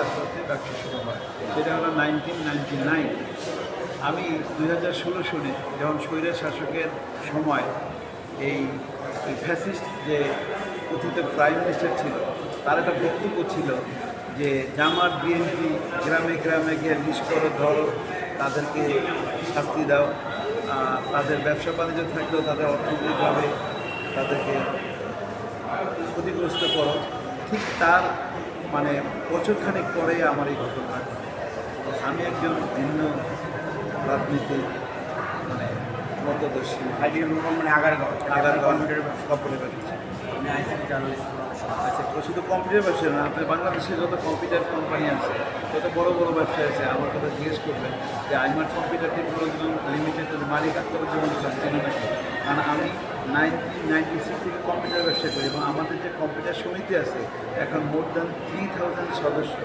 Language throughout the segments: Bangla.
আস্তে আস্তে ব্যবসা শুরু হয়। সেটা হলো 1999। আমি 2016 সালে যখন স্বৈর শাসকের সময় এই ফ্যাসিস্ট যে কথিত প্রাইম মিনিস্টার ছিল, তার একটা বক্তব্য ছিল যে জামাত বিএনপি গ্রামে গ্রামে গিয়ে লিস্ট করো, ধরো, তাদেরকে শাস্তি দাও, তাদের ব্যবসা বাণিজ্য থাকলেও তাদের অর্থনৈতিকভাবে তাদেরকে ক্ষতিগ্রস্ত করো। ঠিক তার মানে বছরখানেক পরে আমার এই ঘটনা। আমি একজন ভিন্ন রাজনীতি মানে মতদর্শী মানে আগার কম্পিউটার কম্পিউটার ব্যবসা। আচ্ছা, শুধু কম্পিউটার ব্যবসা না, আপনার বাংলাদেশে যত কম্পিউটার কোম্পানি আছে, যত বড় বড় ব্যবসা আছে, আমার কথা জিজ্ঞেস করবেন যে আইমার কম্পিউটার টেকনোলজি লিমিটেডের মালিক আক্তারুজ্জামান চেনে নাকি? কারণ আমি 1996 থেকে কম্পিউটার ব্যবসা করি এবং আমাদের যে কম্পিউটার সমিতি আছে এখন মোর দ্যান 3000 সদস্য।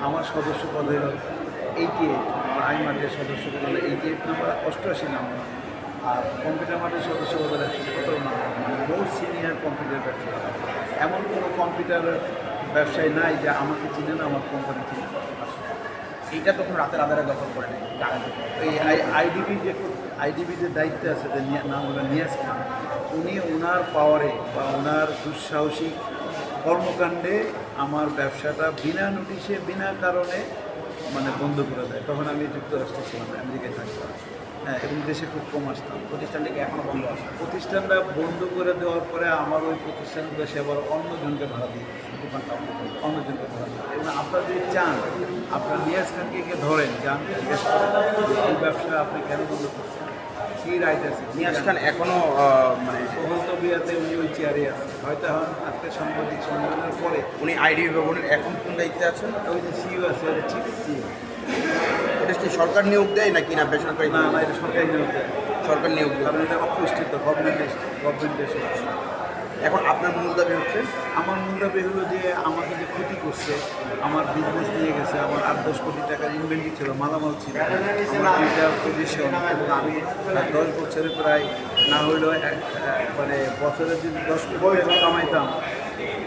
আমার সদস্য পদ হল 88, আমার আইমার্টের সদস্য পদ হলো 88 নম্বর, 88 নম্বর। আর কম্পিউটার মার্টের সদস্য পদ হলো 117 নম্বর। মানে বহু সিনিয়র কম্পিউটার ব্যবসা। এমন কোনো কম্পিউটার ব্যবসায়ী নাই যে আমাকে চিনে না, আমার কোম্পানি চিনে না। এইটা তখন রাতের আধারে দখল করে নেয়। এই আইডিবি যে দায়িত্বে আছে, যে নাম হলো নিয়াজ খান, উনি ওনার পাওয়ারে বা ওনার দুঃসাহসিক কর্মকাণ্ডে আমার ব্যবসাটা বিনা নোটিশে বিনা কারণে মানে বন্ধ করে দেয়। তখন আমি যুক্তরাষ্ট্রে ছিলাম, আমেরিকায় থাকতাম, হ্যাঁ, এবং দেশে খুব কম আসতাম। প্রতিষ্ঠানটিকে এখনও বন্ধ আছে। প্রতিষ্ঠানটা বন্ধ করে দেওয়ার পরে আমার ওই প্রতিষ্ঠানগুলো সে আবার অন্যজনকে ভাড়া দিয়ে দোকানটা অন্যজনকে ভাড়া দিয়ে। এবং আপনারা যদি চান, আপনার নিয়াজ খানকে গিয়ে ধরেন, যান, জিজ্ঞেস করেন যে এই ব্যবসা আপনি কেন বন্ধ করছেন, কী রাইট আছে। নিয়াজ খান এখনও মানে প্রহন্ত বিয়াতে উনি ওই চেয়ারে আছে, হয়তো এখন আজকে সাংবাদিক সম্মেলনের পরে উনি আইডি ভবনের এখন কোন দায়িত্বে আছেন? ওই যে সিইও আছে, ওই চিফ সিইও। এটা কি সরকার নিয়োগ দেয় নাকি না বেসরকারি? না না, এটা সরকারি নিয়োগ দেয়, সরকার নিয়োগ দেয়। কারণ এটা অপ্রতিষ্ঠিত গভর্নমেন্টের সমস্যা। এখন আপনার মূল দাবি হচ্ছে? আমার মূল দাবি হলো যে আমাকে যে ক্ষতি করছে, আমার বিজনেস নিয়ে গেছে, আমার 8-10 কোটি টাকার ইনভেন্টরি ছিল, মালামাল ছিল, আমার 2টা পজিশন, এবং আমি 10 বছরে প্রায় না হইলেও মানে বছরে যদি 10 কোটি টাকা কামাইতাম,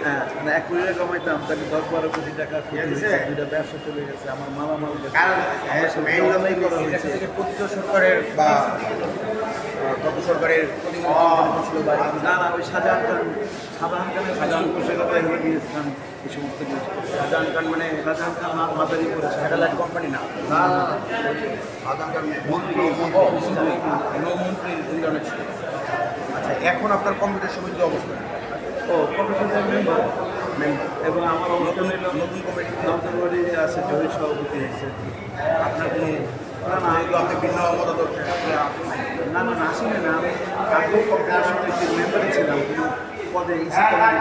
হ্যাঁ, মানে 1 কোটি টাকা কামাইতাম, তাহলে 10-12 কোটি টাকা ক্ষতি হয়েছে, 2টা ব্যবসা চলে গেছে, আমার মালামাল গেছে, আমার সব অনলাইন করা হয়েছে। প্রতিটা সরকারের বা গত সরকারের ছিল বা না না, ওই শাহজাহান খানের বসে হলো নিয়াজ খান এই সমস্ত কিছু। শাহজাহান খান মানে শাহজাহান খান মাদারি করেছে, স্যাটেলাইট কোম্পানি না? না না, শাহজাহান খান মন্ত্রীর ইন্টারনেট ছিল। আচ্ছা, এখন আপনার কম্পিউটার সমিতির অবস্থা? ও কমিশনের মেম্বার, এবং আমার অবস্থান হলো নতুন কমিটি নতুন বডি আছে, জহির সভাপতি হয়েছে। আপনার কোনো না না, যেহেতু আপনি ভিন্ন মতাদর্শ না না না, আসলে না, আমি আগেও কম্পিউটার সমিতির মেম্বারই ছিলাম, কিন্তু পদে ইসি কমিটি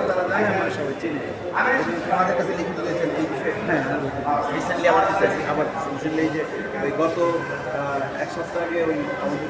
তারা জানে, আমরা সবাই চিনি। আমাদের কাছে লিখিত দিয়েছেন এই বিষয়ে। হ্যাঁ, রিসেন্টলি আমার কাছে আবার রিসেন্টলি যে ওই গত 1 সপ্তাহ আগে ওই আমাদের